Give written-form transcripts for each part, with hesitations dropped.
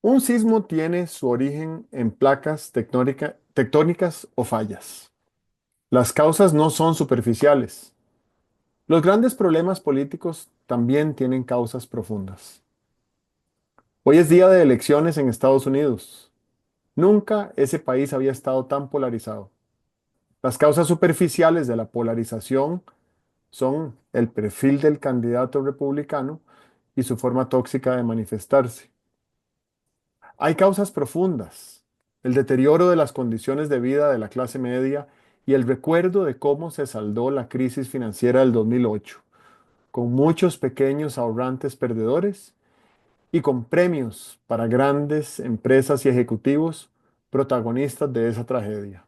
Un sismo tiene su origen en placas tectónicas o fallas. Las causas no son superficiales. Los grandes problemas políticos también tienen causas profundas. Hoy es día de elecciones en Estados Unidos. Nunca ese país había estado tan polarizado. Las causas superficiales de la polarización son el perfil del candidato republicano y su forma tóxica de manifestarse. Hay causas profundas, el deterioro de las condiciones de vida de la clase media y el recuerdo de cómo se saldó la crisis financiera del 2008, con muchos pequeños ahorrantes perdedores y con premios para grandes empresas y ejecutivos protagonistas de esa tragedia.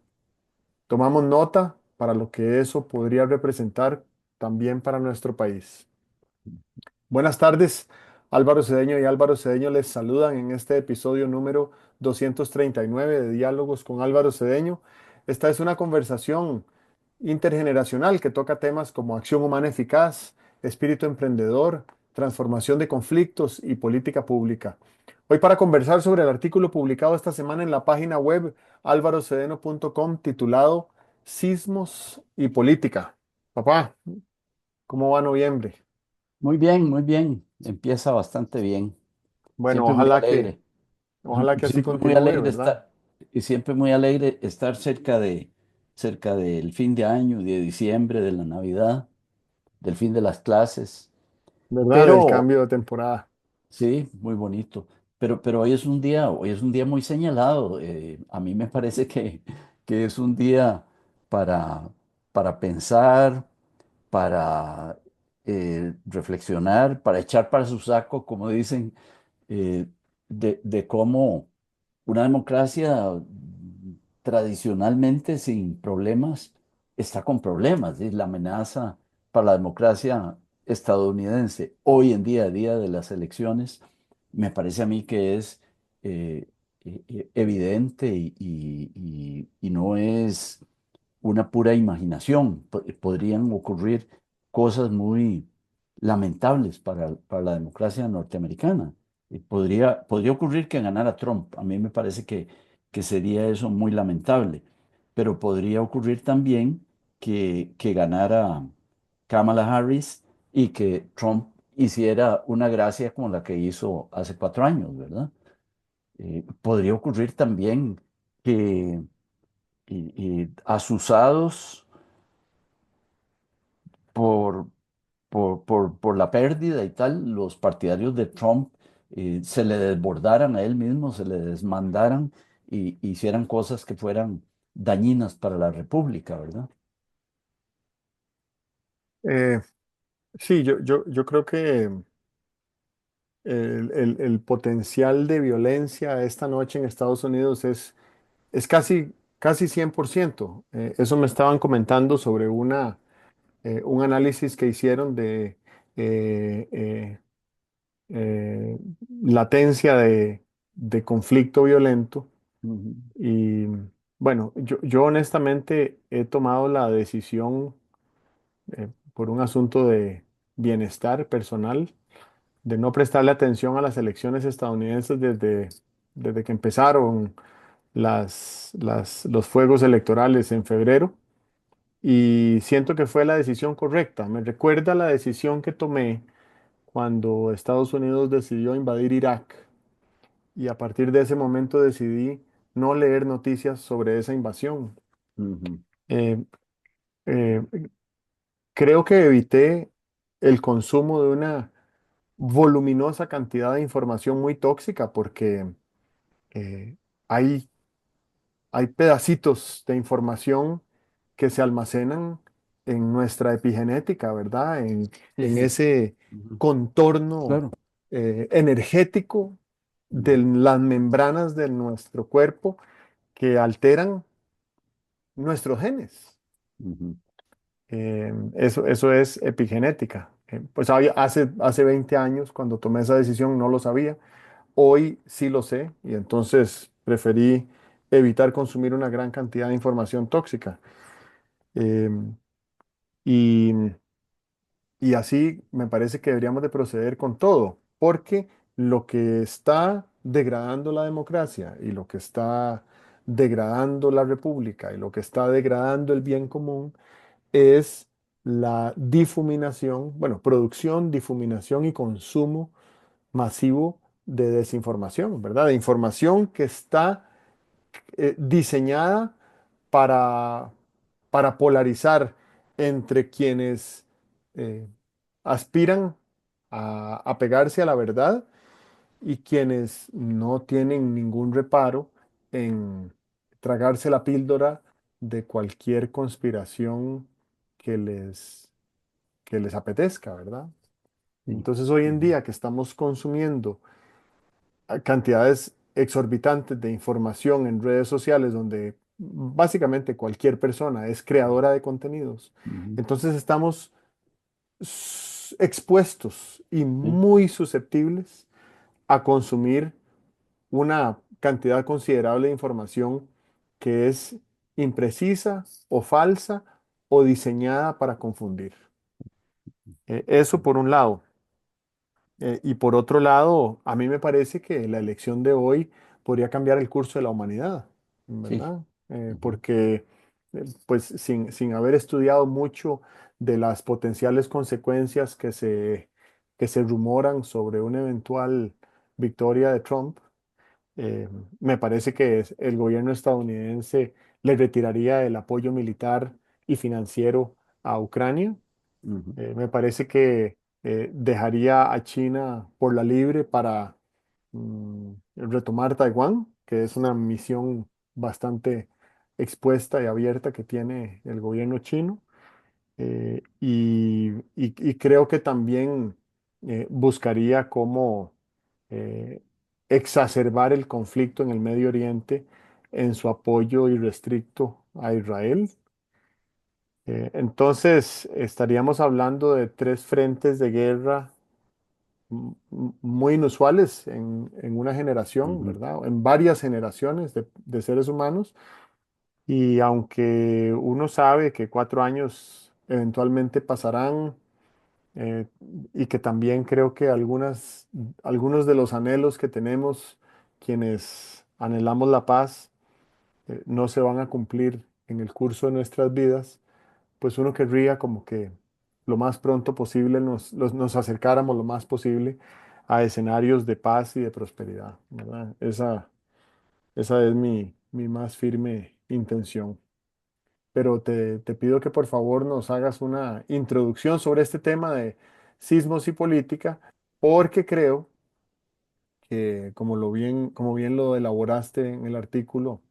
Tomamos nota para lo que eso podría representar también para nuestro país. Buenas tardes, Álvaro Cedeño y Álvaro Cedeño les saludan en este episodio número 239 de Diálogos con Álvaro Cedeño. Esta es una conversación intergeneracional que toca temas como acción humana eficaz, espíritu emprendedor, transformación de conflictos y política pública. Hoy para conversar sobre el artículo publicado esta semana en la página web alvarocedeno.com titulado Sismos y Política. Papá, ¿cómo va noviembre? Muy bien, muy bien. Empieza bastante bien. Bueno, Siempre muy alegre. ojalá que así Siempre muy continúe, alegre ¿verdad? estar, y siempre muy alegre estar cerca del fin de año, de diciembre, de la Navidad, del fin de las clases. ¿Verdad? Del Pero cambio de temporada. sí, muy bonito. Pero hoy es un día muy señalado. A mí me parece que es un día para, para pensar, para reflexionar, para echar para su saco, como dicen, eh, de cómo una democracia tradicionalmente sin problemas está con problemas. Y la amenaza para la democracia estadounidense hoy en día de las elecciones, me parece a mí que es eh, evidente y no es una pura imaginación. Podrían ocurrir cosas muy lamentables para la democracia norteamericana. Podría ocurrir que ganara Trump. A mí me parece que sería eso muy lamentable. Pero podría ocurrir también que ganara Kamala Harris y que Trump hiciera una gracia como la que hizo hace 4 años, ¿verdad? Podría ocurrir también que y asusados por, por la pérdida y tal, los partidarios de Trump se le desbordaran a él mismo, se le desmandaran y hicieran cosas que fueran dañinas para la República, ¿verdad? Eh, sí, yo creo que el potencial de violencia esta noche en Estados Unidos es casi 100%. Eso me estaban comentando sobre un análisis que hicieron de eh, eh, eh, latencia de conflicto violento. Ujú, Y bueno, yo honestamente he tomado la decisión por un asunto de bienestar personal, de no prestarle atención a las elecciones estadounidenses desde que empezaron los fuegos electorales en febrero. Y siento que fue la decisión correcta. Me recuerda la decisión que tomé cuando Estados Unidos decidió invadir Irak. Y a partir de ese momento decidí no leer noticias sobre esa invasión. ujú, Eh, eh, Creo que evité el consumo de una voluminosa cantidad de información muy tóxica porque eh, hay, hay pedacitos de información que se almacenan en nuestra epigenética, ¿verdad? En sí, ese ujú, contorno claro. energético de Ujú, las membranas de nuestro cuerpo que alteran nuestros genes. ujú, Eso es epigenética. Pues hace 20 años, cuando tomé esa decisión, no lo sabía. Hoy sí lo sé y entonces preferí evitar consumir una gran cantidad de información tóxica. Eh, y, y así me parece que deberíamos de proceder con todo, porque degradando la democracia y lo que está degradando la república y lo que está degradando el bien común es la difuminación, bueno, producción, difuminación y consumo masivo de desinformación, ¿verdad? De información que está diseñada para, para polarizar entre quienes eh, aspiran a pegarse a la verdad y quienes no tienen ningún reparo en tragarse la píldora de cualquier conspiración que les, que les apetezca, ¿verdad? Sí. Entonces hoy en Ujú, día que estamos consumiendo cantidades exorbitantes de información en redes sociales donde básicamente cualquier persona es creadora de contenidos, ujú, entonces estamos expuestos y sí, muy susceptibles a consumir una cantidad considerable de información que es imprecisa o falsa o diseñada para confundir. Eso por un lado. Y por otro lado, a mí me parece que la elección de hoy podría cambiar el curso de la humanidad, sí. ¿verdad? Ujú, Porque, pues, sin haber estudiado mucho de las potenciales consecuencias que se rumoran sobre una eventual victoria de Trump, eh, me parece que el gobierno estadounidense le retiraría el apoyo militar y financiero a Ucrania. ujú, Me parece que dejaría a China por la libre para retomar Taiwán, que es una misión bastante expuesta y abierta que tiene el gobierno chino. Y creo que también buscaría cómo eh, exacerbar el conflicto en el Medio Oriente en su apoyo irrestricto a Israel. Entonces, estaríamos hablando de tres frentes de guerra muy inusuales en una generación, ujú. ¿verdad? En varias generaciones de seres humanos. Y aunque uno sabe que 4 años eventualmente pasarán, eh, y que también creo que algunos de los anhelos que tenemos, quienes anhelamos la paz, no se van a cumplir en el curso de nuestras vidas, pues uno querría como que lo más pronto posible nos acercáramos lo más posible a escenarios de paz y de prosperidad, ¿verdad? Esa es mi más firme intención. Pero te pido que por favor nos hagas una introducción sobre este tema de sismos y política, porque creo que como bien lo elaboraste en el artículo,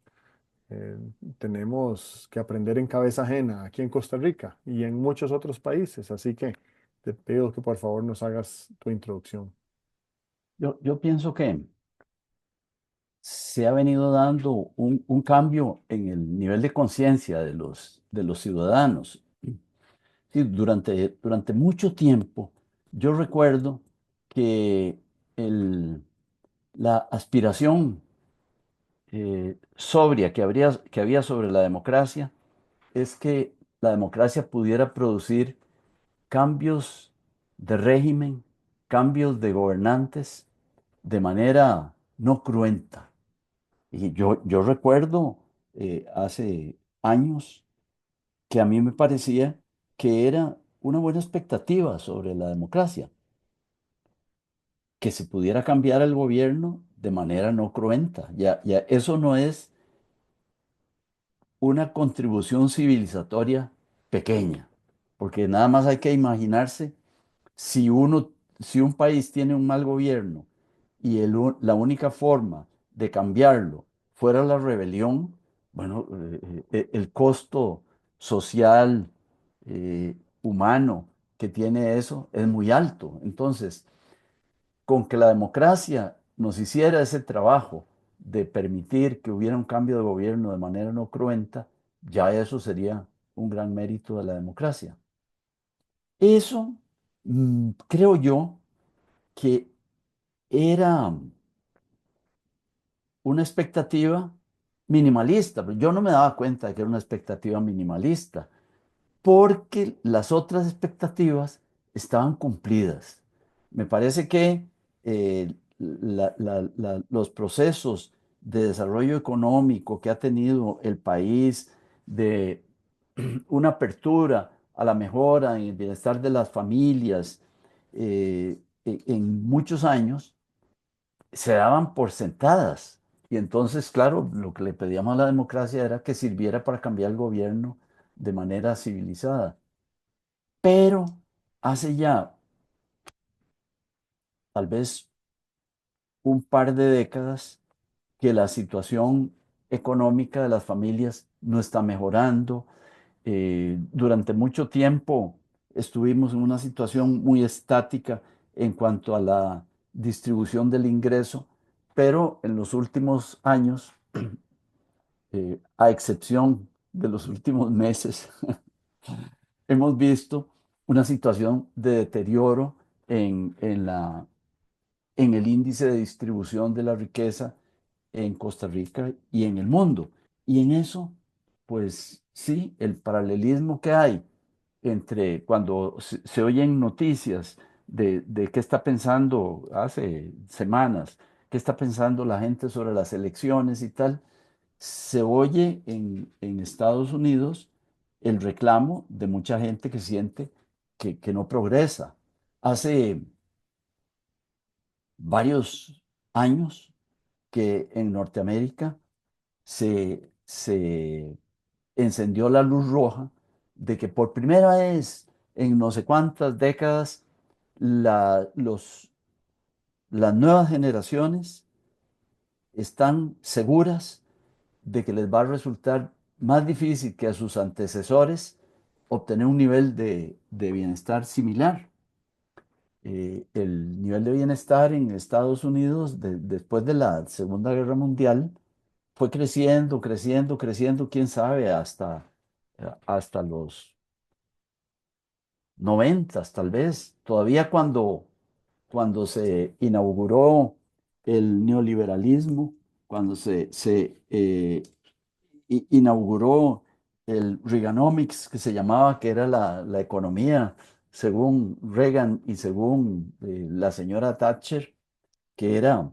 eh, tenemos que aprender en cabeza ajena aquí en Costa Rica y en muchos otros países. Así que te pido que por favor nos hagas tu introducción. Yo pienso que se ha venido dando un cambio en el nivel de conciencia de los ciudadanos. Sí, durante mucho tiempo, yo recuerdo que el- la aspiración sobria que había sobre la democracia es que la democracia pudiera producir cambios de régimen, cambios de gobernantes de manera no cruenta. Y yo recuerdo hace años que a mí me parecía que era una buena expectativa sobre la democracia, que se pudiera cambiar el gobierno de manera no cruenta. Ya eso no es una contribución civilizatoria pequeña, porque nada más hay que imaginarse si si un país tiene un mal gobierno y la única forma de cambiarlo fuera la rebelión, bueno, el costo social, humano que tiene eso es muy alto. Entonces, con que la democracia nos hiciera ese trabajo de permitir que hubiera un cambio de gobierno de manera no cruenta, ya eso sería un gran mérito de la democracia. Eso, creo yo, que era una expectativa minimalista, pero yo no me daba cuenta de que era una expectativa minimalista, porque las otras expectativas estaban cumplidas. Me parece que los procesos de desarrollo económico que ha tenido el país, de una apertura a la mejora en el bienestar de las familias, en muchos años, se daban por sentadas. Y entonces, claro, lo que le pedíamos a la democracia era que sirviera para cambiar el gobierno de manera civilizada. Pero hace ya tal vez un par de décadas que la situación económica de las familias no está mejorando. Durante mucho tiempo estuvimos en una situación muy estática en cuanto a la distribución del ingreso, pero en los últimos años, a excepción de los últimos meses, hemos visto una situación de deterioro en el índice de distribución de la riqueza en Costa Rica y en el mundo. Y en eso, pues sí, el paralelismo que hay entre cuando se oyen noticias de qué está pensando hace semanas, qué está pensando la gente sobre las elecciones y tal, se oye en Estados Unidos el reclamo de mucha gente que siente que no progresa. Hace varios años que en Norteamérica se encendió la luz roja de que por primera vez en no sé cuántas décadas las nuevas generaciones están seguras de que les va a resultar más difícil que a sus antecesores obtener un nivel de bienestar similar. El nivel de bienestar en Estados Unidos después de la Segunda Guerra Mundial fue creciendo, creciendo, creciendo, quién sabe, hasta los noventas, tal vez. Todavía cuando se inauguró el neoliberalismo, cuando se inauguró el Reaganomics, que se llamaba, que era la economía según Reagan y según la señora Thatcher, que era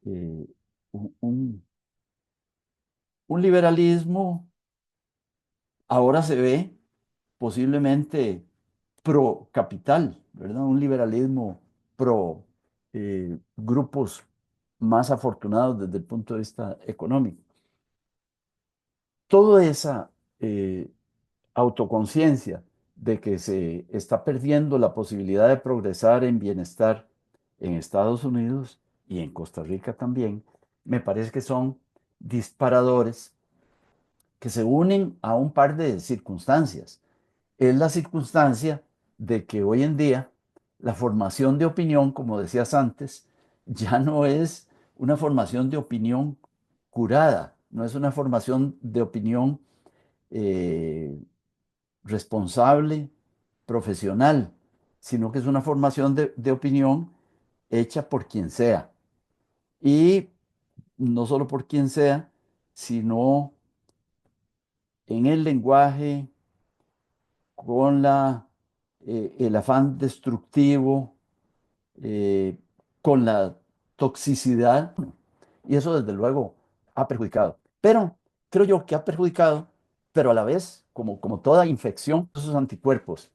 eh, un un liberalismo, ahora se ve posiblemente pro capital, ¿verdad? Un liberalismo pro grupos más afortunados desde el punto de vista económico. Toda esa eh, autoconciencia de que se está perdiendo la posibilidad de progresar en bienestar en Estados Unidos y en Costa Rica también, me parece que son disparadores que se unen a un par de circunstancias. Es la circunstancia de que hoy en día la formación de opinión, como decías antes, ya no es una formación de opinión curada, no es una formación de opinión eh, responsable, profesional, sino que es una formación de opinión hecha por quien sea. Y no solo por quien sea, sino en el lenguaje, con el afán destructivo, eh, con la toxicidad, y eso desde luego ha perjudicado. Pero creo yo que ha perjudicado, pero a la vez, como toda infección, esos anticuerpos,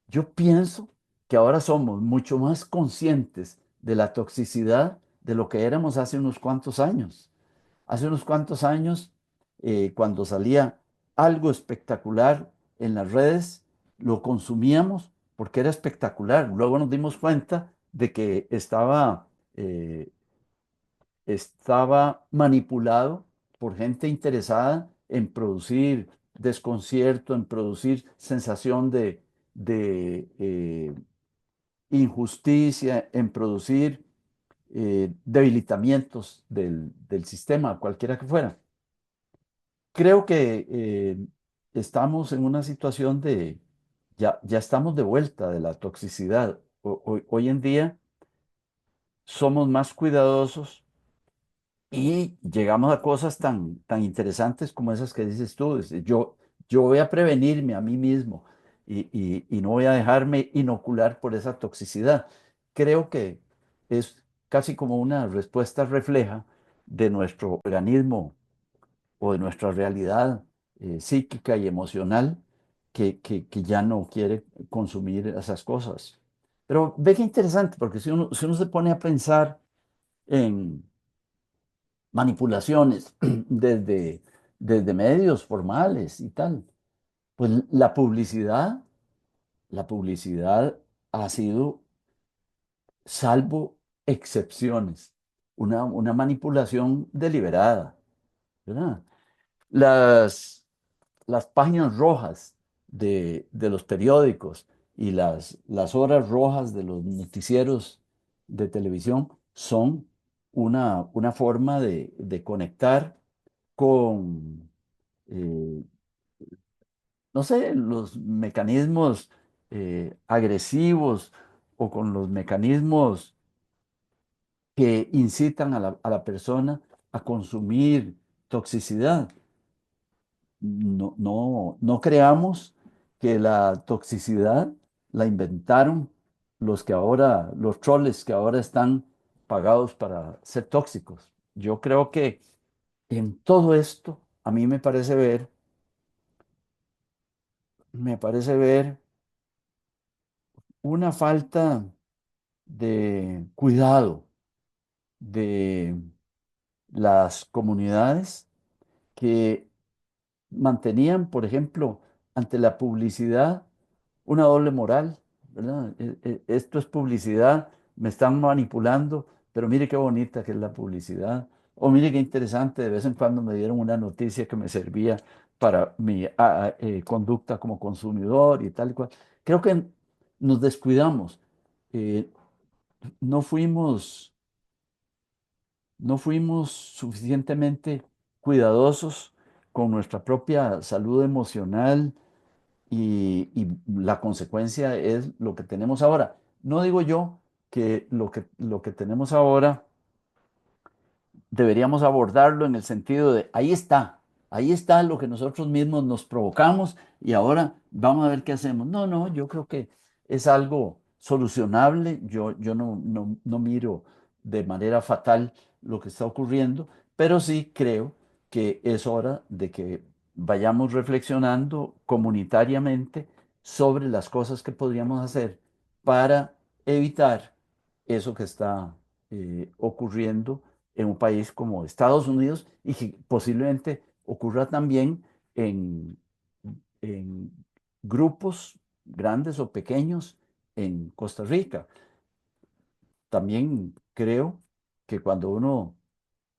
yo pienso que ahora somos mucho más conscientes de la toxicidad de lo que éramos hace unos cuantos años. Hace unos cuantos años, cuando salía algo espectacular en las redes, lo consumíamos porque era espectacular. Luego nos dimos cuenta de que estaba manipulado por gente interesada en producir desconcierto, en producir sensación de injusticia, en producir debilitamientos del sistema, cualquiera que fuera. Creo que estamos en una situación ya estamos de vuelta de la toxicidad. Hoy en día somos más cuidadosos y llegamos a cosas tan interesantes como esas que dices tú. Yo voy a prevenirme a mí mismo y no voy a dejarme inocular por esa toxicidad. Creo que es casi como una respuesta refleja de nuestro organismo o de nuestra realidad psíquica y emocional que ya no quiere consumir esas cosas. Pero ve qué interesante, porque si uno se pone a pensar en manipulaciones desde medios formales y tal, pues la publicidad ha sido, salvo excepciones, una manipulación deliberada, ¿verdad? Las, las páginas rojas de los periódicos y las horas rojas de los noticieros de televisión son una forma de conectar con, eh, no sé, los mecanismos agresivos o con los mecanismos que incitan a la persona a consumir toxicidad. No creamos que la toxicidad la inventaron los troles que ahora están pagados para ser tóxicos. Yo creo que en todo esto, a mí me parece ver una falta de cuidado de las comunidades que mantenían, por ejemplo, ante la publicidad, una doble moral, ¿verdad? Esto es publicidad, me están manipulando, pero mire qué bonita que es la publicidad. O mire qué interesante, de vez en cuando me dieron una noticia que me servía para mi conducta como consumidor y tal y cual. Creo que nos descuidamos. eh, no fuimos, no fuimos suficientemente cuidadosos con nuestra propia salud emocional y la consecuencia es lo que tenemos ahora. No digo yo que lo que tenemos ahora deberíamos abordarlo en el sentido de ahí está lo que nosotros mismos nos provocamos y ahora vamos a ver qué hacemos. No, no, yo creo que es algo solucionable. Yo no miro de manera fatal lo que está ocurriendo, pero sí creo que es hora de que vayamos reflexionando comunitariamente sobre las cosas que podríamos hacer para evitar eso que está ocurriendo en un país como Estados Unidos y que posiblemente ocurra también en, en grupos grandes o pequeños en Costa Rica. También creo que cuando uno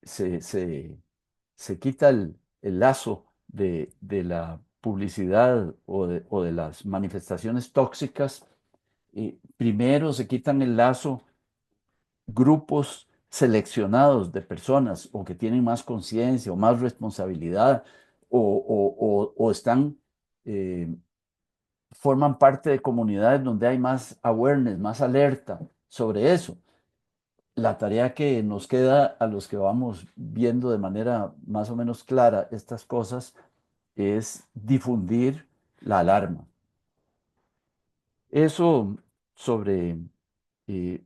se quita el lazo de la publicidad o de las manifestaciones tóxicas, primero se quitan el lazo grupos seleccionados de personas o que tienen más conciencia o más responsabilidad o están, eh, forman parte de comunidades donde hay más awareness, más alerta sobre eso. La tarea que nos queda a los que vamos viendo de manera más o menos clara estas cosas es difundir la alarma. Eso sobre eh,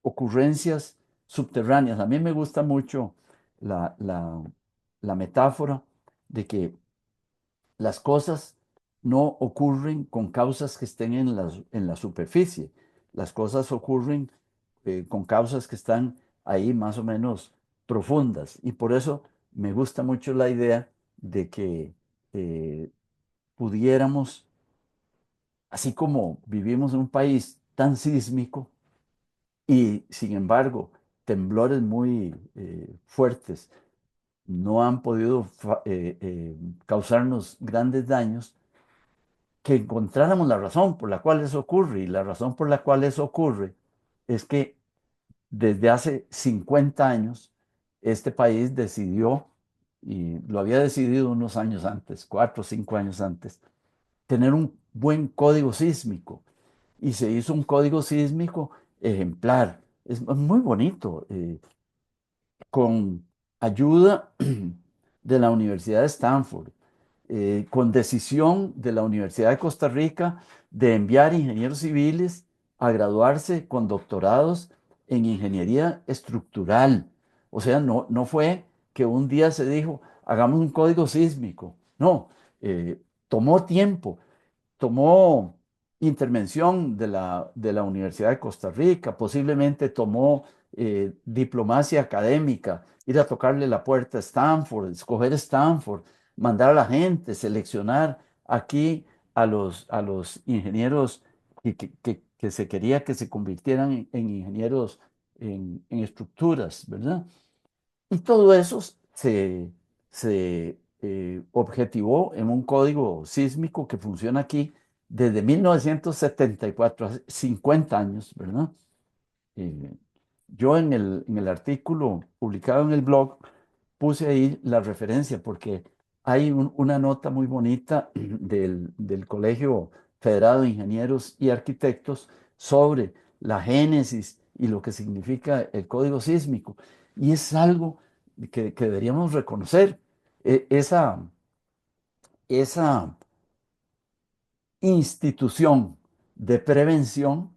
ocurrencias subterráneas. A mí me gusta mucho la, la- la metáfora de que las cosas no ocurren con causas que estén en la superficie. Las cosas ocurren con causas que están ahí más o menos profundas. Y por eso me gusta mucho la idea de que eh, pudiéramos, así como vivimos en un país tan sísmico, y sin embargo, temblores muy fuertes no han podido causarnos grandes daños, que encontráramos la razón por la cual eso ocurre. Y la razón por la cual eso ocurre es que desde hace 50 años este país decidió, y lo había decidido unos años antes, 4 o 5 años antes, tener un buen código sísmico. Y se hizo un código sísmico ejemplar. Es muy bonito, con ayuda de la Universidad de Stanford, con decisión de la Universidad de Costa Rica de enviar ingenieros civiles a graduarse con doctorados en ingeniería estructural. O sea, no fue que un día se dijo, hagamos un código sísmico. No, tomó tiempo, tomó intervención de la Universidad de Costa Rica, posiblemente tomó diplomacia académica, ir a tocarle la puerta a Stanford, escoger Stanford, mandar a la gente, seleccionar aquí a los ingenieros que se quería que se convirtieran en ingenieros en estructuras, ¿verdad? Y todo eso se objetivó en un código sísmico que funciona aquí desde 1974, hace 50 años, ¿verdad? Eh, yo en el artículo publicado en el blog puse ahí la referencia porque hay una nota muy bonita del Colegio Federado de Ingenieros y Arquitectos sobre la génesis y lo que significa el código sísmico. Y es algo que deberíamos reconocer. Esa, esa institución de prevención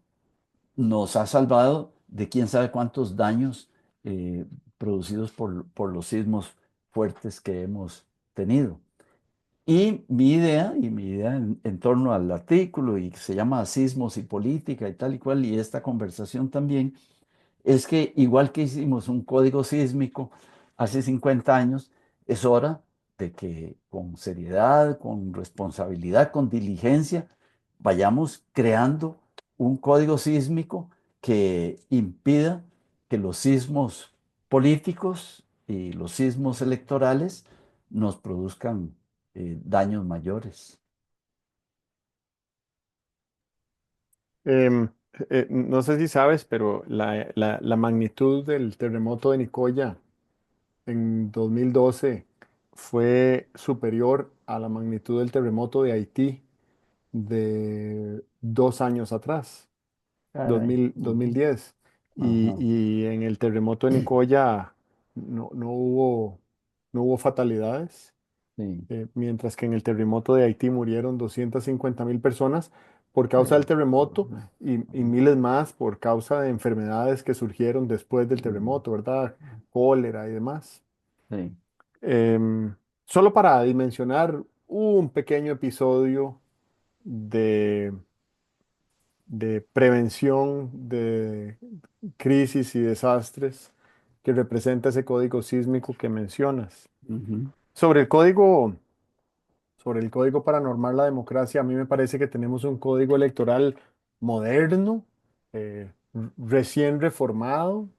nos ha salvado de quién sabe cuántos daños eh, producidos por los sismos fuertes que hemos tenido. Y mi idea en torno al artículo, y que se llama Sismos y Política y tal y cual, y esta conversación también, es que igual que hicimos un código sísmico hace 50 años, es hora de que con seriedad, con responsabilidad, con diligencia, vayamos creando un código sísmico que impida que los sismos políticos y los sismos electorales nos produzcan daños mayores. Em, no sé si sabes, pero la magnitud del terremoto de Nicoya en 2012 fue superior a la magnitud del terremoto de Haití de 2 años atrás, Caray. Ujú. 2010. Ajá. Y en el terremoto de Nicoya no hubo fatalidades, Sí. mientras que en el terremoto de Haití murieron 250.000 personas por causa del Ay, terremoto ujú, y ujú, miles más por causa de enfermedades que surgieron después del ujú. terremoto, ¿verdad? Cólera y demás. Sí. Em, Solo para dimensionar un pequeño episodio de, de prevención de crisis y desastres que representa ese código sísmico que mencionas. Ujú, Sobre el código, sobre el código para normar la democracia, a mí me parece que tenemos un código electoral moderno, recién reformado,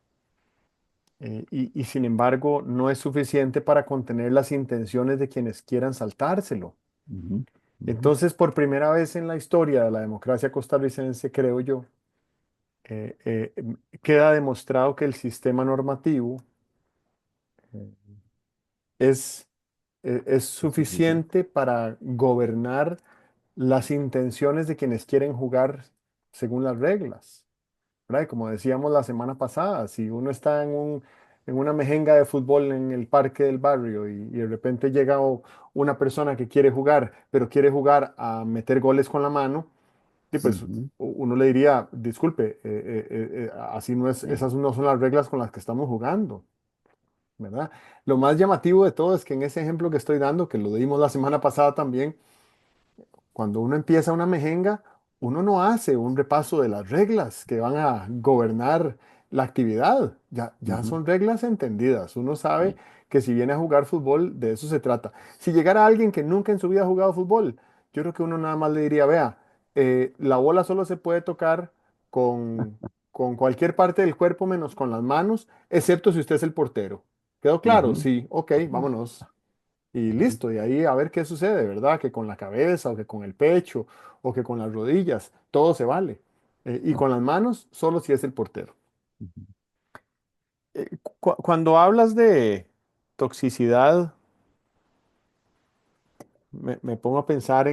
y sin embargo no es suficiente para contener las intenciones de quienes quieran saltárselo. ujú, ujú, Entonces, por primera vez en la historia de la democracia costarricense, creo yo, queda demostrado que el sistema normativo eh, es, es es suficiente. suficiente para gobernar las intenciones de quienes quieren jugar según las reglas, ¿verdad? Y como decíamos la semana pasada, si uno está en una mejenga de fútbol en el parque del barrio y de repente llega una persona que quiere jugar, pero quiere jugar a meter goles con la mano, y pues Ujú, uno le diría, disculpe, así no es, sí, esas no son las reglas con las que estamos jugando, ¿verdad? Lo más llamativo de todo es que en ese ejemplo que estoy dando, que lo dimos la semana pasada también, cuando uno empieza una mejenga, uno no hace un repaso de las reglas que van a gobernar la actividad. Ya ujú, son reglas entendidas. Uno sabe sí, que si viene a jugar fútbol, de eso se trata. Si llegara alguien que nunca en su vida ha jugado fútbol, yo creo que uno nada más le diría, vea, la bola solo se puede tocar con, con cualquier parte del cuerpo menos con las manos, excepto si usted es el portero. ¿Quedó claro? ujú, Sí, ok, ujú, vámonos. Y ujú, listo, y ahí a ver qué sucede, ¿verdad? Que con la cabeza, o que con el pecho, o que con las rodillas, todo se vale. Y con las manos, solo si es el portero. ujú, Cuando hablas de toxicidad, me pongo a pensar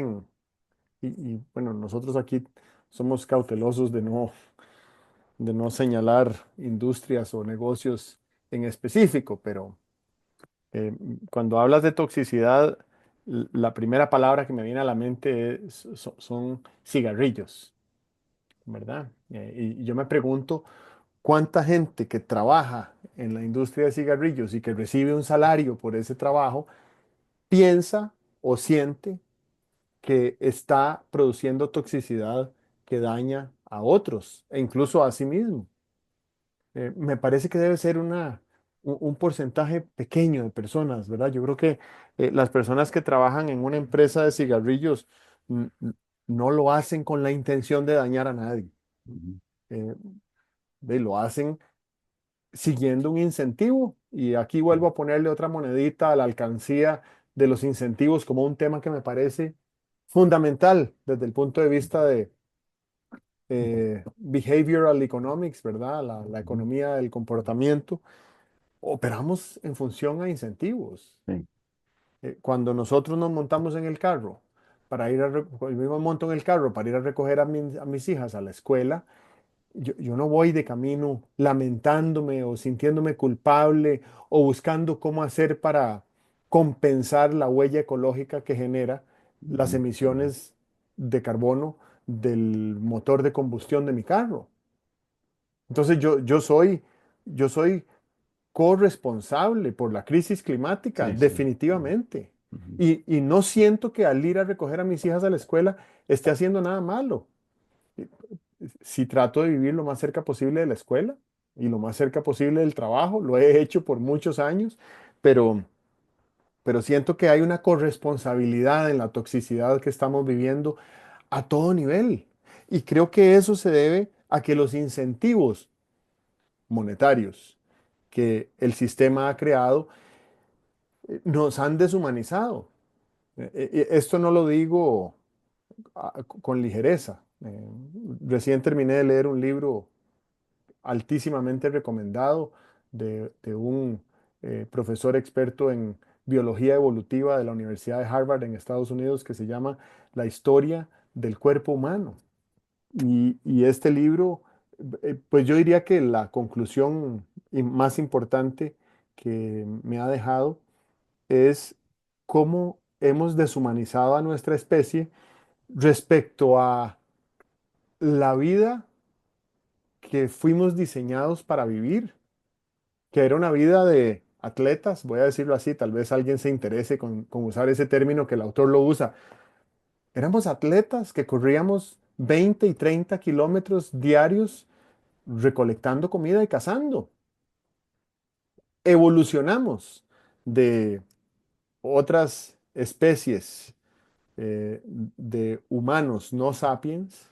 bueno, nosotros aquí somos cautelosos de no señalar industrias o negocios en específico, pero cuando hablas de toxicidad, la primera palabra que me viene a la mente son cigarrillos, ¿verdad? Y yo me pregunto, cuánta gente que trabaja en la industria de cigarrillos y que recibe un salario por ese trabajo piensa o siente que está produciendo toxicidad que daña a otros e incluso a sí mismo. Me parece que debe ser un porcentaje pequeño de personas, ¿verdad? Yo creo que las personas que trabajan en una empresa de cigarrillos no lo hacen con la intención de dañar a nadie. Ujú. Eh, lo hacen siguiendo un incentivo. Y aquí vuelvo a ponerle otra monedita a la alcancía de los incentivos como un tema que me parece fundamental desde el punto de vista de behavioral economics, ¿verdad? La Ujú. economía del comportamiento. Operamos en función a incentivos. Sí. Cuando nosotros nos montamos en el carro para ir yo me monto en el carro para ir a recoger a mis hijas a la escuela, yo no voy de camino lamentándome o sintiéndome culpable o buscando cómo hacer para compensar la huella ecológica que genera las Ujú. emisiones de carbono del motor de combustión de mi carro. Entonces yo soy corresponsable por la crisis climática, Sí, sí. definitivamente. Ujú. Y no siento que al ir a recoger a mis hijas a la escuela esté haciendo nada malo. Si trato de vivir lo más cerca posible de la escuela y lo más cerca posible del trabajo, lo he hecho por muchos años, pero, pero siento que hay una corresponsabilidad en la toxicidad que estamos viviendo a todo nivel. Y creo que eso se debe a que los incentivos monetarios que el sistema ha creado nos han deshumanizado. Esto no lo digo con ligereza. Recién terminé de leer un libro altísimamente recomendado de un profesor experto en biología evolutiva de la Universidad de Harvard en Estados Unidos que se llama La historia del cuerpo humano. Y este libro, pues yo diría que la conclusión más importante que me ha dejado es cómo hemos deshumanizado a nuestra especie respecto a la vida que fuimos diseñados para vivir, que era una vida de atletas, voy a decirlo así, tal vez alguien se interese con usar ese término que el autor lo usa. Éramos atletas que corríamos 20 y 30 kilómetros diarios recolectando comida y cazando. Evolucionamos de otras especies de humanos no sapiens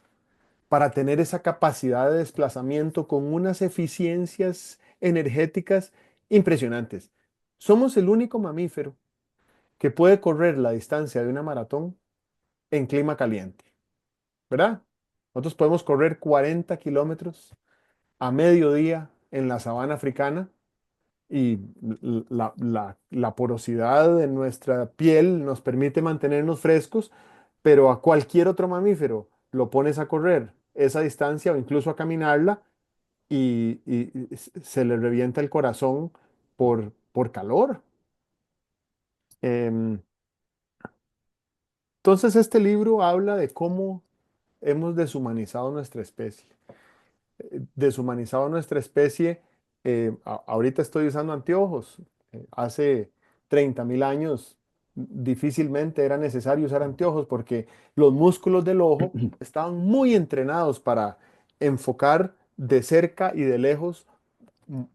para tener esa capacidad de desplazamiento con unas eficiencias energéticas impresionantes. Somos el único mamífero que puede correr la distancia de una maratón en clima caliente, ¿verdad? Nosotros podemos correr 40 kilómetros a mediodía en la sabana africana y la porosidad de nuestra piel nos permite mantenernos frescos, pero a cualquier otro mamífero lo pones a correr esa distancia o incluso a caminarla y se le revienta el corazón por calor. Em, entonces este libro habla de cómo hemos deshumanizado nuestra especie. Deshumanizado nuestra especie. Ahorita estoy usando anteojos. Hace 30.000 años difícilmente era necesario usar anteojos porque los músculos del ojo estaban muy entrenados para enfocar de cerca y de lejos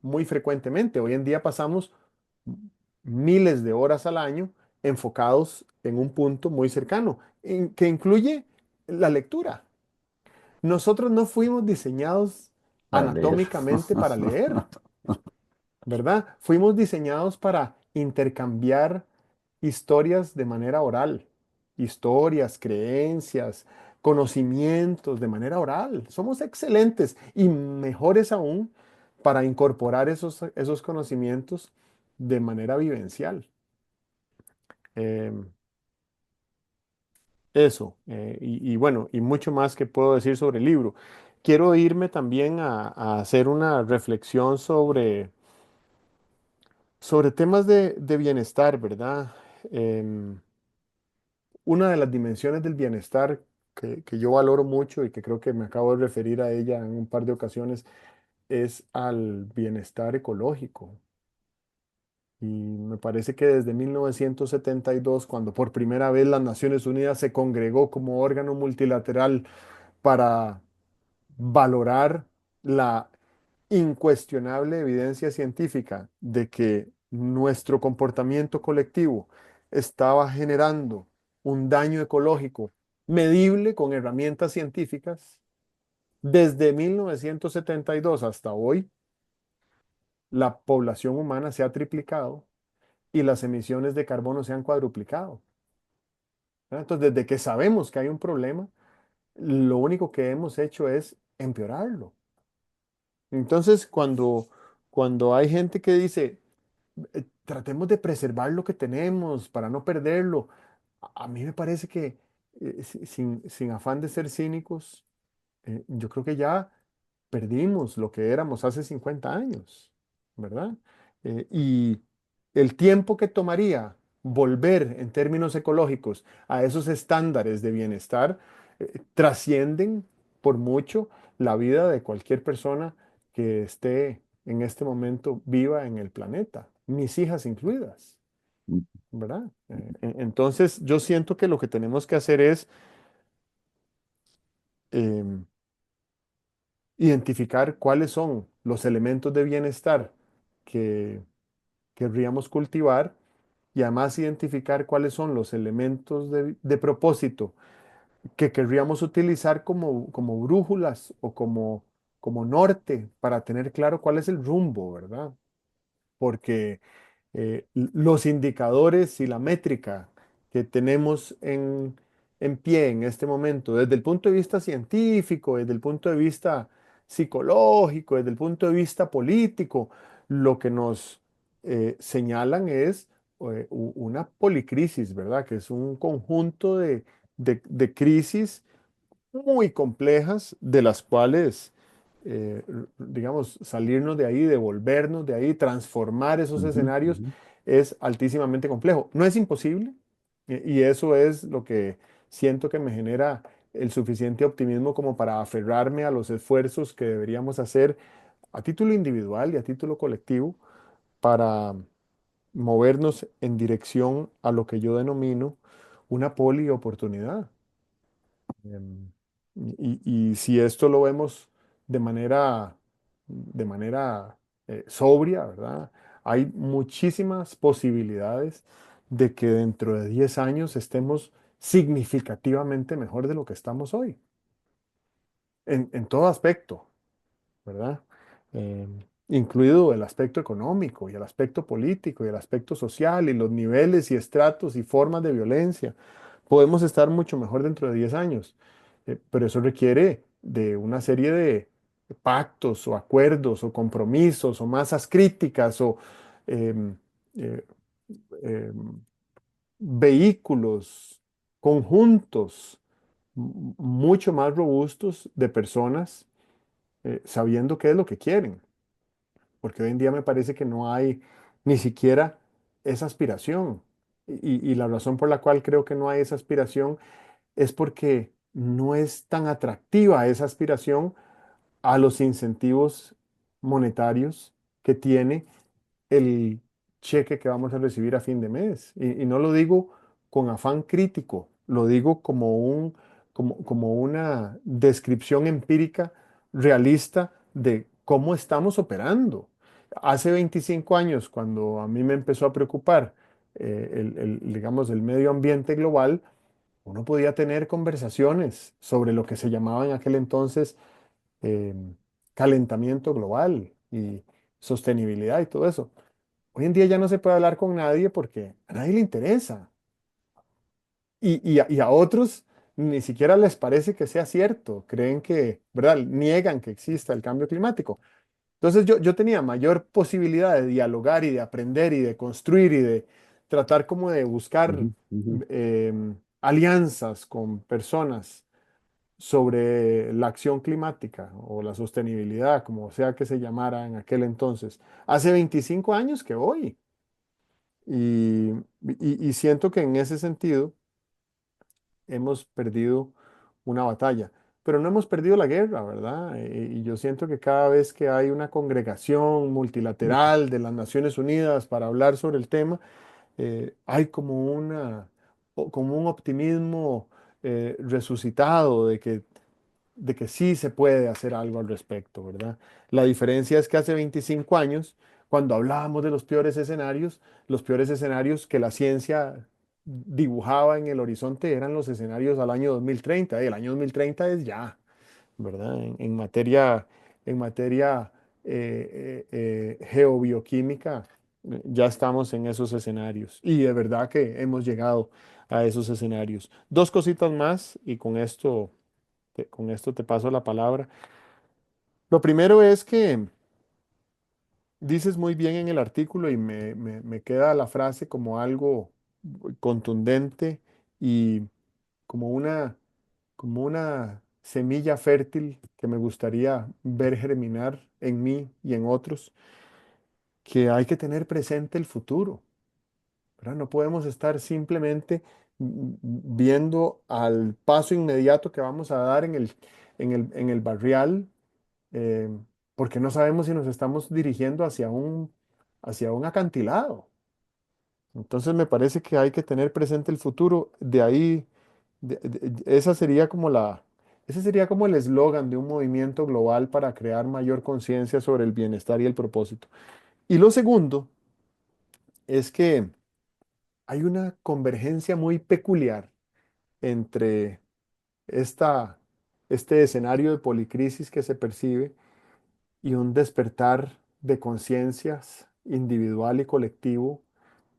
muy frecuentemente. Hoy en día pasamos miles de horas al año enfocados en un punto muy cercano, que incluye la lectura. Nosotros no fuimos diseñados Para leer. anatómicamente para leer, ¿verdad? Fuimos diseñados para intercambiar historias de manera oral, historias, creencias, conocimientos de manera oral. Somos excelentes y mejores aún para incorporar esos conocimientos de manera vivencial. Em, Eso, y bueno, y mucho más que puedo decir sobre el libro. Quiero irme también a hacer una reflexión sobre temas de bienestar, ¿verdad? Em, una de las dimensiones del bienestar que yo valoro mucho y que creo que me acabo de referir a ella en un par de ocasiones es al bienestar ecológico. Y me parece que desde 1972, cuando por primera vez las Naciones Unidas se congregó como órgano multilateral para valorar la incuestionable evidencia científica de que nuestro comportamiento colectivo estaba generando un daño ecológico medible con herramientas científicas, desde 1972 hasta hoy, la población humana se ha triplicado y las emisiones de carbono se han cuadruplicado. ¿Verdad? Entonces, desde que sabemos que hay un problema, lo único que hemos hecho es empeorarlo. Entonces, cuando hay gente que dice, tratemos de preservar lo que tenemos para no perderlo", a mí me parece que, sin afán de ser cínicos, yo creo que ya perdimos lo que éramos hace 50 años, ¿verdad? Y el tiempo que tomaría volver en términos ecológicos a esos estándares de bienestar trascienden por mucho la vida de cualquier persona que esté en este momento viva en el planeta, mis hijas incluidas, ¿verdad? Entonces, yo siento que lo que tenemos que hacer es em, identificar cuáles son los elementos de bienestar que querríamos cultivar y además identificar cuáles son los elementos de propósito que querríamos utilizar como brújulas o como norte para tener claro cuál es el rumbo, ¿verdad? Porque los indicadores y la métrica que tenemos en pie en este momento, desde el punto de vista científico, desde el punto de vista psicológico, desde el punto de vista político, lo que nos señalan es una policrisis, ¿verdad? Que es un conjunto de crisis muy complejas, de las cuales, digamos, salirnos de ahí, devolvernos de ahí, transformar esos Ujú, escenarios, ujú, es altísimamente complejo. No es imposible, y eso es lo que siento que me genera el suficiente optimismo como para aferrarme a los esfuerzos que deberíamos hacer a título individual y a título colectivo para movernos en dirección a lo que yo denomino una polioportunidad. Em, y si esto lo vemos de manera sobria, ¿verdad? Hay muchísimas posibilidades de que dentro de 10 años estemos significativamente mejor de lo que estamos hoy, en todo aspecto, ¿verdad? Incluido el aspecto económico y el aspecto político y el aspecto social y los niveles y estratos y formas de violencia. Podemos estar mucho mejor dentro de 10 años, pero eso requiere de una serie de pactos o acuerdos o compromisos o masas críticas o em, eh, em, vehículos, conjuntos mucho más robustos de personas sabiendo qué es lo que quieren, porque hoy en día me parece que no hay ni siquiera esa aspiración. Y la razón por la cual creo que no hay esa aspiración es porque no es tan atractiva esa aspiración a los incentivos monetarios que tiene el cheque que vamos a recibir a fin de mes. Y no lo digo con afán crítico, lo digo como una descripción empírica realista de cómo estamos operando. Hace 25 años, cuando a mí me empezó a preocupar digamos, el medio ambiente global, uno podía tener conversaciones sobre lo que se llamaba en aquel entonces eh, calentamiento global y sostenibilidad y todo eso. Hoy en día ya no se puede hablar con nadie porque a nadie le interesa. Y a otros ni siquiera les parece que sea cierto. Creen que, ¿verdad? Niegan que exista el cambio climático. Entonces yo tenía mayor posibilidad de dialogar y de aprender y de construir y de tratar como de buscar ujú, ujú. alianzas con personas sobre la acción climática o la sostenibilidad, como sea que se llamara en aquel entonces, hace 25 años que hoy. Y siento que en ese sentido hemos perdido una batalla. pero no hemos perdido la guerra, ¿verdad? Y yo siento que cada vez que hay una congregación multilateral de las Naciones Unidas para hablar sobre el tema, hay como como un optimismo resucitado de que sí se puede hacer algo al respecto, ¿verdad? La diferencia es que hace 25 años, cuando hablábamos de los peores escenarios que la ciencia dibujaba en el horizonte eran los escenarios al año 2030. Y el año 2030 es ya, ¿verdad? En materia geobioquímica, ya estamos en esos escenarios. Y de verdad que hemos llegado a esos escenarios. Dos cositas más y con esto te paso la palabra. Lo primero es que dices muy bien en el artículo y me queda la frase como algo contundente y como como una semilla fértil que me gustaría ver germinar en mí y en otros, que hay que tener presente el futuro, ¿verdad? No podemos estar simplemente viendo al paso inmediato que vamos a dar en el barrial, eh, porque no sabemos si nos estamos dirigiendo hacia un acantilado. Entonces me parece que hay que tener presente el futuro. De ahí, esa sería como ese sería como el eslogan de un movimiento global para crear mayor conciencia sobre el bienestar y el propósito. Y lo segundo es que hay una convergencia muy peculiar entre esta, este escenario de policrisis que se percibe y un despertar de conciencias individual y colectivo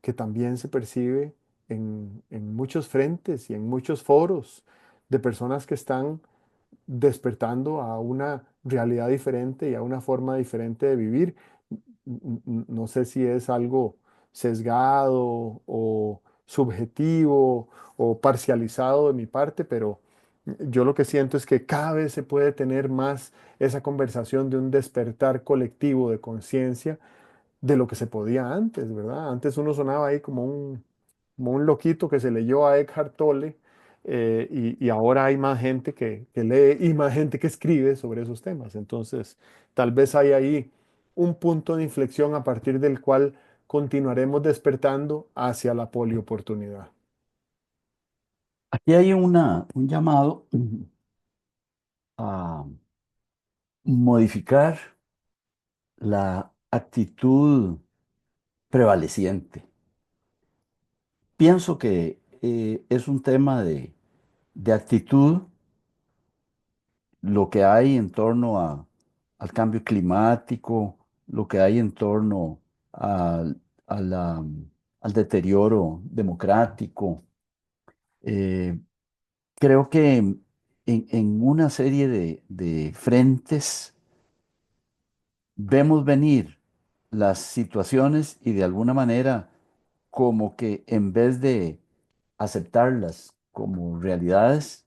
que también se percibe en muchos frentes y en muchos foros de personas que están despertando a una realidad diferente y a una forma diferente de vivir. No sé si es algo sesgado o subjetivo o parcializado de mi parte, pero yo lo que siento es que cada vez se puede tener más esa conversación de un despertar colectivo de conciencia de lo que se podía antes, ¿verdad? Antes uno sonaba ahí como un loquito que se leyó a Eckhart Tolle, y ahora hay más gente que lee y más gente que escribe sobre esos temas. Entonces, tal vez hay ahí un punto de inflexión a partir del cual continuaremos despertando hacia la polioportunidad. Aquí hay un llamado a modificar la actitud prevaleciente. Pienso que es un tema de actitud lo que hay en torno al cambio climático, lo que hay en torno al, a la- al deterioro democrático. Eh, Creo que en una serie de frentes vemos venir las situaciones y de alguna manera como que en vez de aceptarlas como realidades,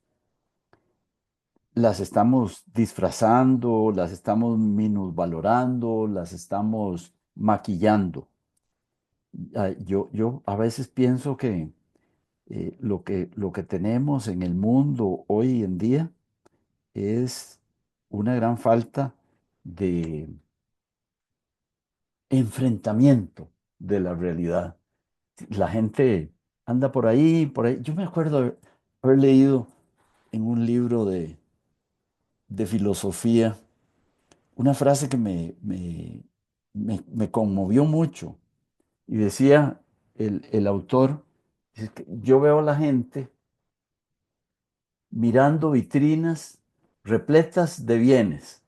las estamos disfrazando, las estamos minusvalorando, las estamos maquillando. Yo a veces pienso que, lo que tenemos en el mundo hoy en día es una gran falta de enfrentamiento de la realidad. La gente anda por ahí, por ahí. Yo me acuerdo haber leído en un libro de filosofía una frase que me conmovió mucho y decía el autor, dice que yo veo a la gente mirando vitrinas repletas de bienes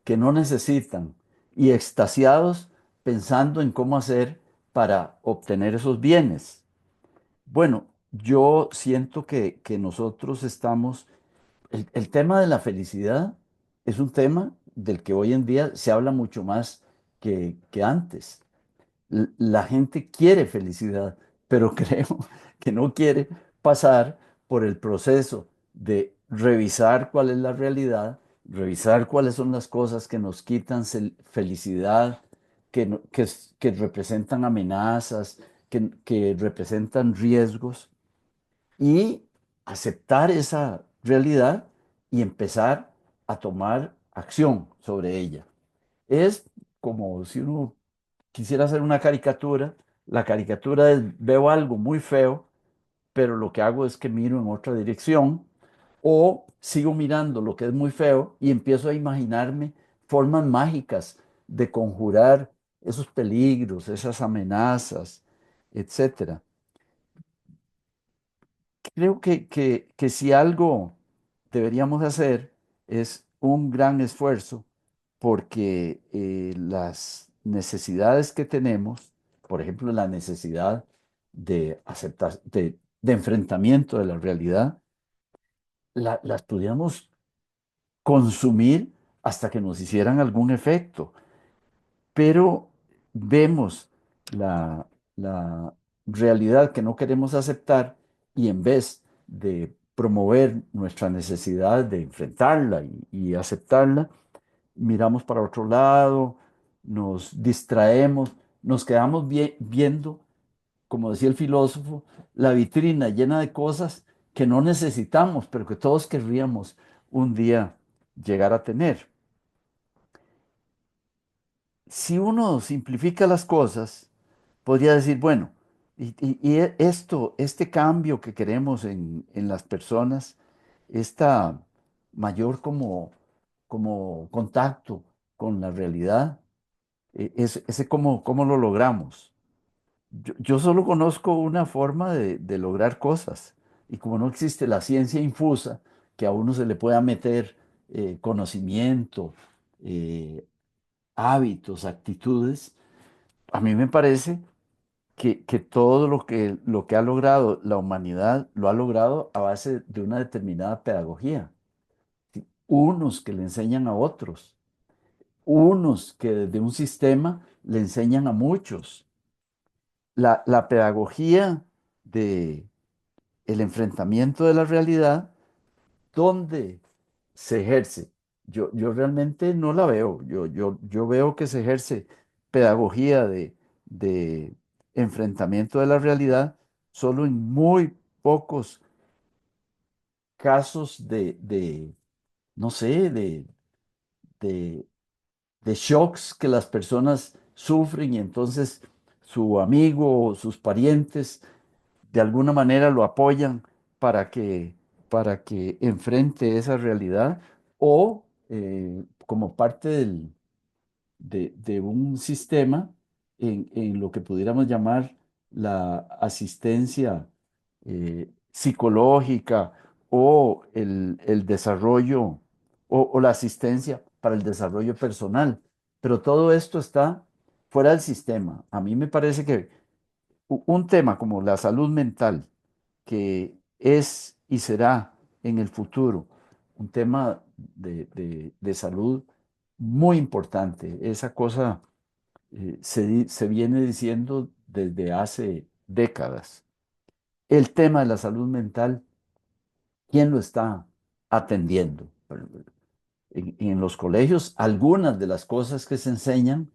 que no necesitan y extasiados pensando en cómo hacer para obtener esos bienes. Bueno, yo siento que nosotros estamos, el tema de la felicidad es un tema del que hoy en día se habla mucho más que antes. La gente quiere felicidad, pero creo que no quiere pasar por el proceso de revisar cuál es la realidad, revisar cuáles son las cosas que nos quitan felicidad, que representan amenazas, que representan riesgos y aceptar esa realidad y empezar a tomar acción sobre ella. Es como si uno quisiera hacer una caricatura. La caricatura es, veo algo muy feo, pero lo que hago es que miro en otra dirección o sigo mirando lo que es muy feo y empiezo a imaginarme formas mágicas de conjurar esos peligros, esas amenazas, etcétera. Creo que si algo deberíamos hacer es un gran esfuerzo porque las necesidades que tenemos, por ejemplo, la necesidad de aceptar, de enfrentamiento de la realidad, las pudiéramos consumir hasta que nos hicieran algún efecto, pero vemos la, la realidad que no queremos aceptar y en vez de promover nuestra necesidad de enfrentarla y aceptarla, miramos para otro lado, nos distraemos, nos quedamos viendo, como decía el filósofo, la vitrina llena de cosas que no necesitamos, pero que todos querríamos un día llegar a tener. Si uno simplifica las cosas, podría decir, bueno, esto, este cambio que queremos en las personas, esta mayor como contacto con la realidad, ese cómo lo logramos. Yo solo conozco una forma de lograr cosas y como no existe la ciencia infusa, que a uno se le pueda meter conocimiento, eh, hábitos, actitudes, a mí me parece que todo lo que ha logrado la humanidad lo ha logrado a base de una determinada pedagogía. ¿Sí? Unos que le enseñan a otros, unos que desde un sistema le enseñan a muchos. La pedagogía de el enfrentamiento de la realidad, ¿dónde se ejerce? Yo realmente no la veo. Yo veo que se ejerce pedagogía de enfrentamiento de la realidad solo en muy pocos casos no sé, de, de shocks que las personas sufren y entonces su amigo o sus parientes de alguna manera lo apoyan para para que enfrente esa realidad o como parte de un sistema en lo que pudiéramos llamar la asistencia psicológica o el desarrollo o la asistencia para el desarrollo personal. Pero todo esto está fuera del sistema. A mí me parece que un tema como la salud mental, que es y será en el futuro un tema de salud muy importante. Esa cosa se viene diciendo desde hace décadas. El tema de la salud mental, ¿quién lo está atendiendo? En los colegios, algunas de las cosas que se enseñan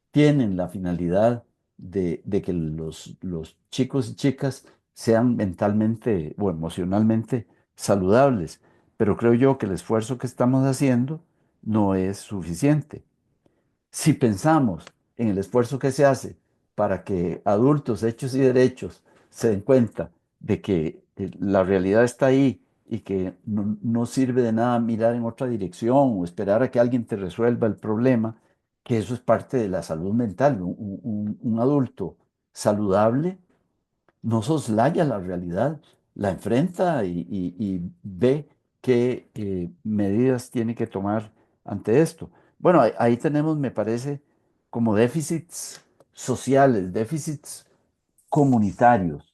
tienen la finalidad de que los chicos y chicas sean mentalmente o emocionalmente saludables, pero creo yo que el esfuerzo que estamos haciendo no es suficiente. Si pensamos en el esfuerzo que se hace para que adultos hechos y derechos se den cuenta de que la realidad está ahí y que no sirve de nada mirar en otra dirección o esperar a que alguien te resuelva el problema, que eso es parte de la salud mental. Un adulto saludable no soslaya la realidad, la enfrenta y ve qué medidas tiene que tomar ante esto. Bueno, ahí tenemos, me parece, como déficits sociales, déficits comunitarios.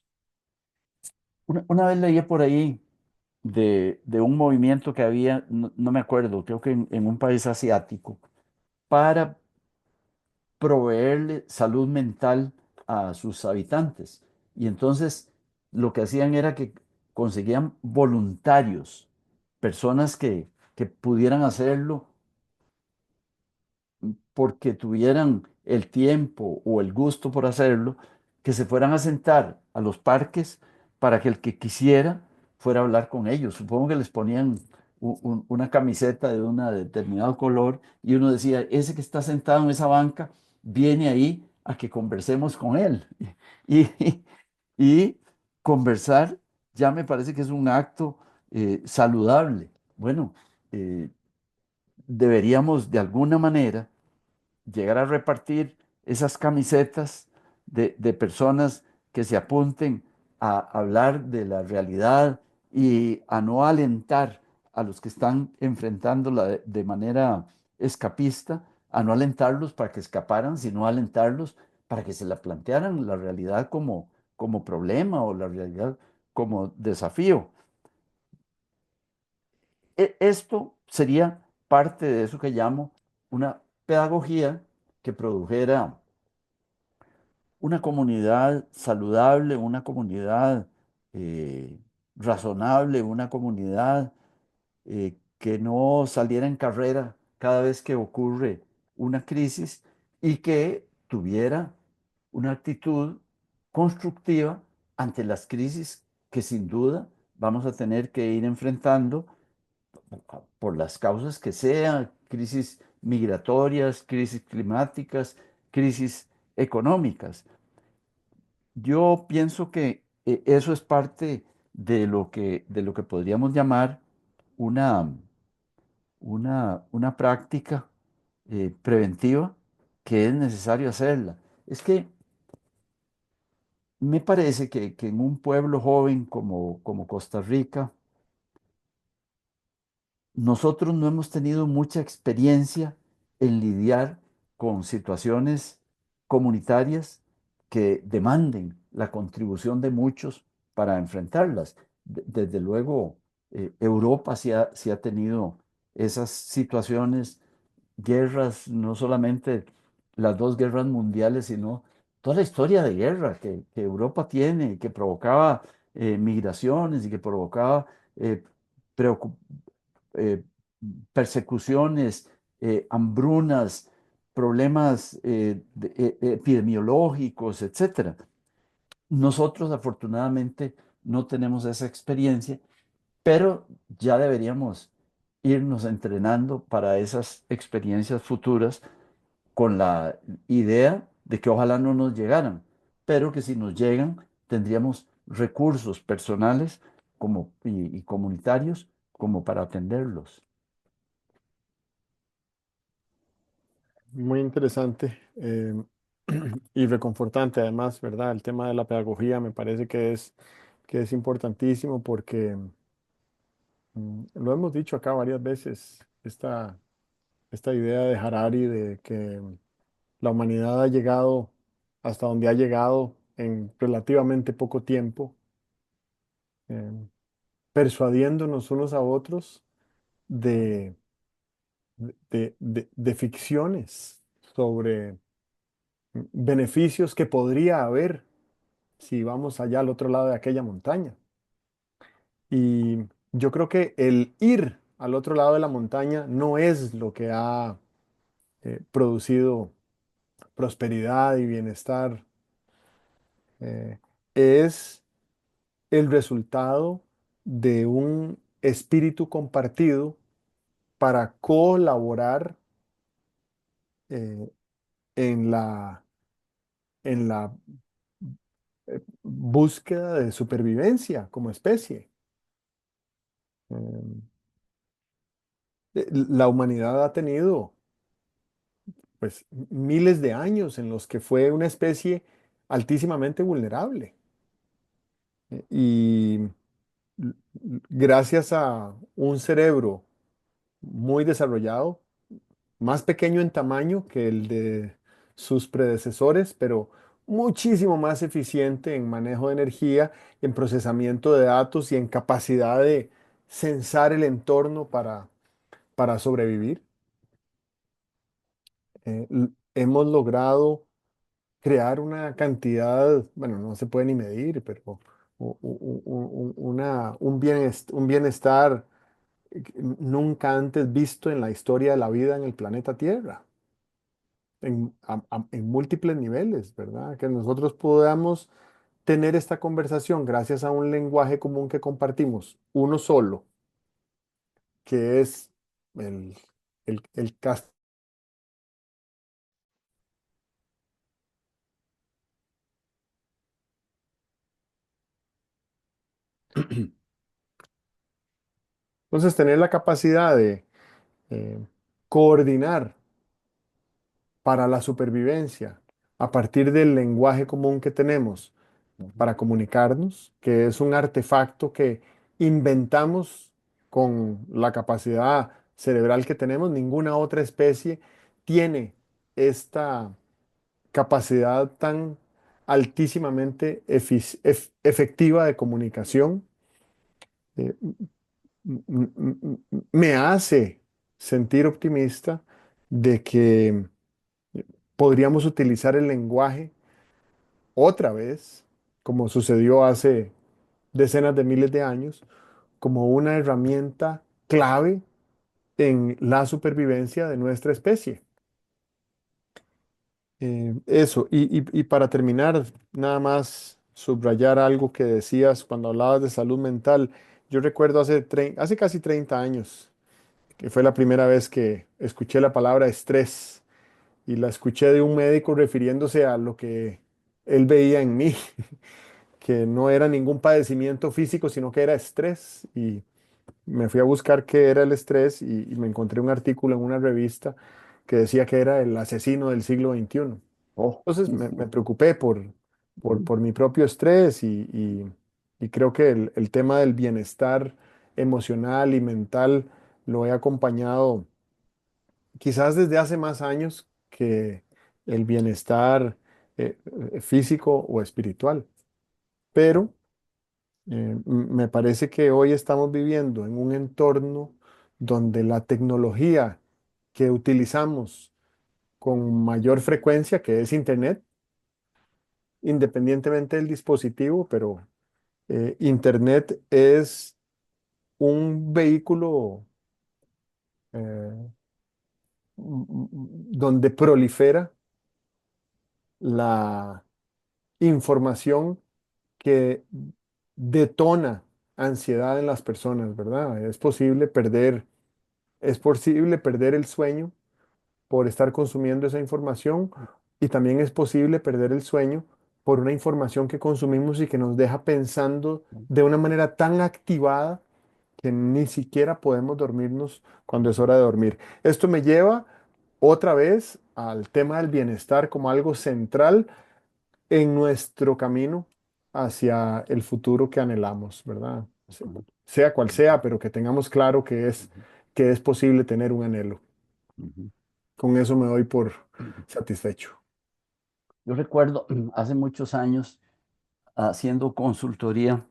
Una vez leí por ahí de un movimiento que había, no me acuerdo, creo que en un país asiático, para proveerle salud mental a sus habitantes. Y entonces lo que hacían era que conseguían voluntarios, personas que pudieran hacerlo porque tuvieran el tiempo o el gusto por hacerlo, que se fueran a sentar a los parques para que el que quisiera fuera a hablar con ellos. Supongo que les ponían una camiseta de un determinado color y uno decía, ese que está sentado en esa banca viene ahí a que conversemos con él. Y, y conversar ya me parece que es un acto saludable. Bueno, eh, deberíamos de alguna manera llegar a repartir esas camisetas de personas que se apunten a hablar de la realidad y a no alentar a los que están enfrentándola de manera escapista, a no alentarlos para que escaparan, sino alentarlos para que se la plantearan la realidad como problema o la realidad como desafío. Esto sería parte de eso que llamo una pedagogía que produjera una comunidad saludable, una comunidad eh, razonable, una comunidad que no saliera en carrera cada vez que ocurre una crisis y que tuviera una actitud constructiva ante las crisis que sin duda vamos a tener que ir enfrentando por las causas que sean, crisis migratorias, crisis climáticas, crisis económicas. Yo pienso que eso es parte de lo que podríamos llamar una, una práctica preventiva que es necesario hacerla. Es que me parece que en un pueblo joven como Costa Rica, nosotros no hemos tenido mucha experiencia en lidiar con situaciones comunitarias que demanden la contribución de muchos para enfrentarlas. Desde luego, Europa sí ha tenido esas situaciones, guerras, no solamente las dos guerras mundiales, sino toda la historia de guerra que Europa tiene, que provocaba migraciones y que provocaba eh, preocupaciones, eh, persecuciones, hambrunas, problemas epidemiológicos, etcétera. Nosotros afortunadamente no tenemos esa experiencia, pero ya deberíamos irnos entrenando para esas experiencias futuras con la idea de que ojalá no nos llegaran, pero que si nos llegan tendríamos recursos personales y comunitarios como para atenderlos. Muy interesante y reconfortante además, ¿verdad? El tema de la pedagogía me parece que es importantísimo porque lo hemos dicho acá varias veces, esta idea de Harari de que la humanidad ha llegado hasta donde ha llegado en relativamente poco tiempo, eh, persuadiéndonos unos a otros de, de ficciones sobre beneficios que podría haber si vamos allá al otro lado de aquella montaña. Y yo creo que el ir al otro lado de la montaña no es lo que ha producido prosperidad y bienestar, eh, es el resultado de un espíritu compartido para colaborar eh, en en la búsqueda de supervivencia como especie. Eh, la humanidad ha tenido pues miles de años en los que fue una especie altísimamente vulnerable. Y gracias a un cerebro muy desarrollado, más pequeño en tamaño que el de sus predecesores, pero muchísimo más eficiente en manejo de energía, en procesamiento de datos y en capacidad de sensar el entorno para sobrevivir. Hemos logrado crear una cantidad, bueno, no se puede ni medir, pero un bienestar nunca antes visto en la historia de la vida en el planeta Tierra, en múltiples niveles, ¿verdad? Que nosotros podamos tener esta conversación gracias a un lenguaje común que compartimos, uno solo, que es el, el cas- Entonces, tener la capacidad de eh, coordinar para la supervivencia a partir del lenguaje común que tenemos ujú, para comunicarnos, que es un artefacto que inventamos con la capacidad cerebral que tenemos. Ninguna otra especie tiene esta capacidad tan altísimamente efectiva de comunicación. Eh, Me hace sentir optimista de que podríamos utilizar el lenguaje otra vez, como sucedió hace decenas de miles de años, como una herramienta clave en la supervivencia de nuestra especie. Eso, y para terminar, nada más subrayar algo que decías cuando hablabas de salud mental. Yo recuerdo hace casi 30 años, que fue la primera vez que escuché la palabra estrés y la escuché de un médico refiriéndose a lo que él veía en mí, que no era ningún padecimiento físico, sino que era estrés. Y me fui a buscar qué era el estrés y me encontré un artículo en una revista que decía que era el asesino del siglo XXI. oh, Entonces me preocupé ujú, por mi propio estrés y creo que el tema del bienestar emocional y mental lo he acompañado quizás desde hace más años que el bienestar físico o espiritual. Pero me parece que hoy estamos viviendo en un entorno donde la tecnología que utilizamos con mayor frecuencia, que es Internet, independientemente del dispositivo, pero Internet es un vehículo eh, donde prolifera la información que detona ansiedad en las personas, ¿verdad? Es posible perder el sueño por estar consumiendo esa información y también es posible perder el sueño por una información que consumimos y que nos deja pensando de una manera tan activada que ni siquiera podemos dormirnos cuando es hora de dormir. Esto me lleva otra vez al tema del bienestar como algo central en nuestro camino hacia el futuro que anhelamos, ¿verdad? ujú, Sea cual ujú, sea, pero que tengamos claro que es posible tener un anhelo. ujú, Con eso me doy por ujú. satisfecho. Yo recuerdo hace muchos años haciendo consultoría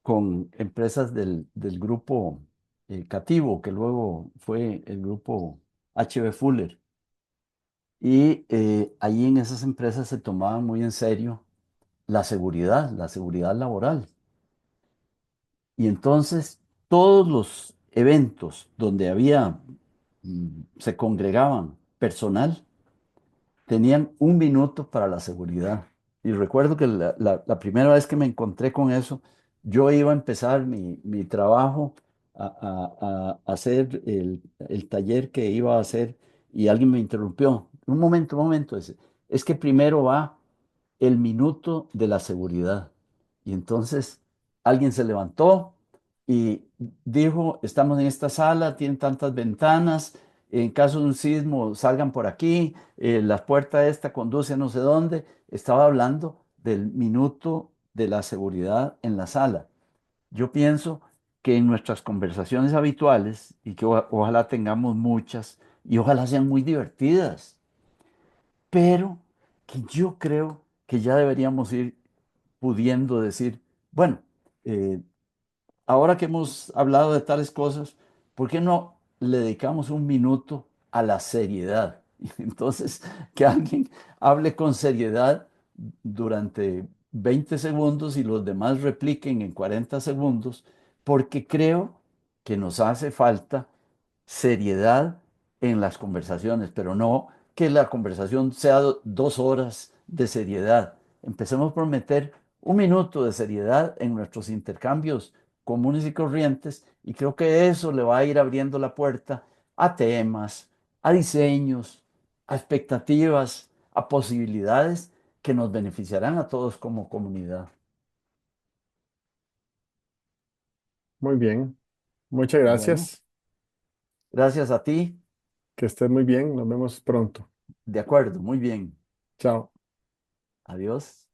con empresas del grupo Cativo, que luego fue el grupo HB Fuller. Y allí en esas empresas se tomaban muy en serio la seguridad laboral. Y entonces todos los eventos donde se congregaban personal, tenían un minuto para la seguridad. Y recuerdo que la primera vez que me encontré con eso, yo iba a empezar mi trabajo a hacer el taller que iba a hacer y alguien me interrumpió. Un momento, es que primero va el minuto de la seguridad. Y entonces alguien se levantó y dijo, estamos en esta sala, tienen tantas ventanas, en caso de un sismo salgan por aquí, la puerta esta conduce a no sé dónde. Estaba hablando del minuto de la seguridad en la sala. Yo pienso que en nuestras conversaciones habituales, y que ojalá tengamos muchas, y ojalá sean muy divertidas, pero que yo creo que ya deberíamos ir pudiendo decir, bueno, eh, ahora que hemos hablado de tales cosas, ¿por qué no le dedicamos un minuto a la seriedad? Entonces, que alguien hable con seriedad durante 20 segundos y los demás repliquen en 40 segundos, porque creo que nos hace falta seriedad en las conversaciones, pero no que la conversación sea 2 horas de seriedad. Empecemos por meter un minuto de seriedad en nuestros intercambios comunes y corrientes Y creo que eso le va a ir abriendo la puerta a temas, a diseños, a expectativas, a posibilidades que nos beneficiarán a todos como comunidad. Muy bien. Muchas Bueno, gracias. gracias a ti. Que estés muy bien. Nos vemos pronto. De acuerdo, muy bien. Chao. Adiós.